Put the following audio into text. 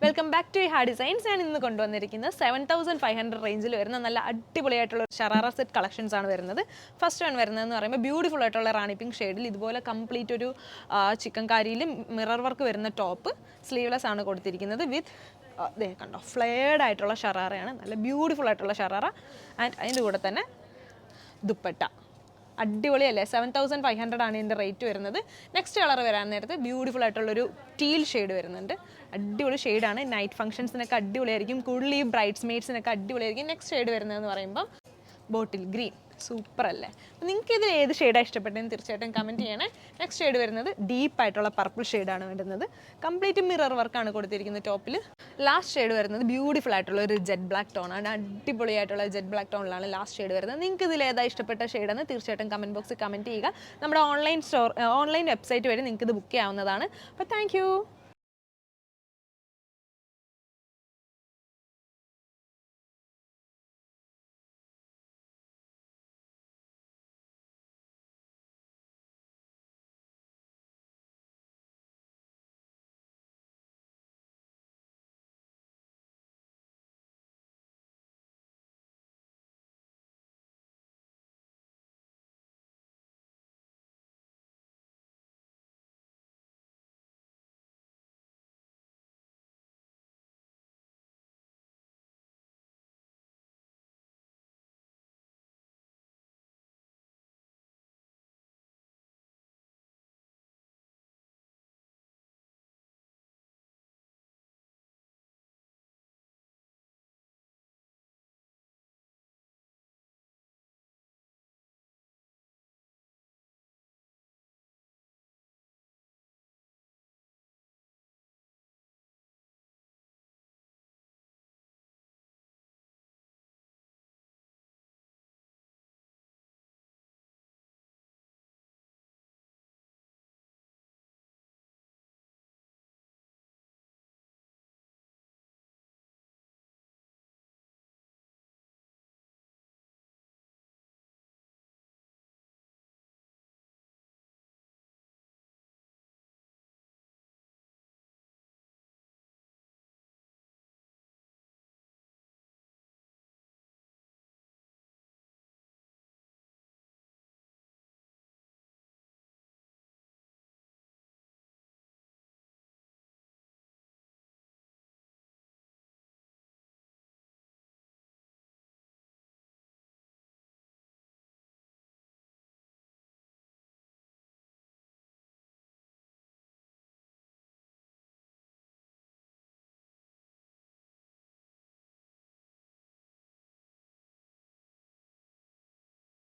Welcome back to ഹാ designs. ഞാൻ ഇന്ന് കൊണ്ടുവന്നിരിക്കുന്നത് 7500 റേഞ്ചിൽ വരുന്ന നല്ല അടിപൊളിയായിട്ടുള്ള ഷറാറ സെറ്റ് കളക്ഷൻസ് ആണ് വരുന്നത്. ഫസ്റ്റ് വൺ വരുന്നതെന്ന് പറയുമ്പോൾ ബ്യൂട്ടിഫുൾ ആയിട്ടുള്ള റാണി പിങ്ക് ഷെയ്ഡിൽ ഇതുപോലെ കംപ്ലീറ്റ് ഒരു ചിക്കൻ കാരിയിലും മിറർ വർക്ക് വരുന്ന ടോപ്പ്, സ്ലീവ്ലെസ് ആണ് കൊടുത്തിരിക്കുന്നത് വിത്ത് കണ്ടോ ഫ്ലെയർഡ് ആയിട്ടുള്ള ഷറാറയാണ്, നല്ല ബ്യൂട്ടിഫുൾ ആയിട്ടുള്ള ഷറാറ. ആൻഡ് അതിൻ്റെ കൂടെ തന്നെ ദുപ്പട്ട അടിപൊളിയല്ലേ. 7500 ആണ് ഇതിൻ്റെ റേറ്റ് വരുന്നത്. നെക്സ്റ്റ് കളർ വരാൻ നേരത്ത് ബ്യൂട്ടിഫുൾ ആയിട്ടുള്ളൊരു ടീൽ ഷെയ്ഡ് വരുന്നുണ്ട്. അടിപൊളി ഷെയ്ഡാണ്. നൈറ്റ് ഫംഗ്ഷൻസിനൊക്കെ അടിപൊളിയായിരിക്കും, കൂടുതൽ ഈ ബ്രൈഡ്സ് മെയ്ഡ്സിനൊക്കെ അടിപൊളിയായിരിക്കും. നെക്സ്റ്റ് ഷെയ്ഡ് വരുന്നതെന്ന് പറയുമ്പം ബോട്ടിൽ ഗ്രീൻ. സൂപ്പർ അല്ലേ. അപ്പോൾ നിങ്ങൾക്ക് ഇതിൽ ഏത് ഷെയ്ഡാണ് ഇഷ്ടപ്പെട്ടതെന്ന് തീർച്ചയായിട്ടും കമൻറ്റ് ചെയ്യണേ. നെക്സ്റ്റ് ഷെയ്ഡ് വരുന്നത് ഡീപ്പായിട്ടുള്ള പർപ്പിൾ ഷെയ്ഡാണ് വരുന്നത്. കംപ്ലീറ്റ് മിറർ വർക്കാണ് കൊടുത്തിരിക്കുന്നത് ടോപ്പിൽ. ലാസ്റ്റ് ഷെയ്ഡ് വരുന്നത് ബ്യൂട്ടിഫുൾ ആയിട്ടുള്ള ഒരു ജെറ്റ് ബ്ലാക്ക് ടോണാണ്. അടിപൊളിയായിട്ടുള്ള ജെറ്റ് ബ്ലാക്ക് ടോണിലാണ് ലാസ്റ്റ് ഷെയ്ഡ് വരുന്നത്. നിങ്ങൾക്ക് ഇതിൽ ഏതാണ് ഇഷ്ടപ്പെട്ട ഷെയ്ഡെന്ന് തീർച്ചയായിട്ടും കമൻറ്റ് ബോക്സിൽ കമൻറ്റ് ചെയ്യുക. നമ്മുടെ ഓൺലൈൻ വെബ്സൈറ്റ് വഴി നിങ്ങൾക്ക് ഇത് ബുക്ക് ചെയ്യാവുന്നതാണ്. അപ്പോൾ താങ്ക്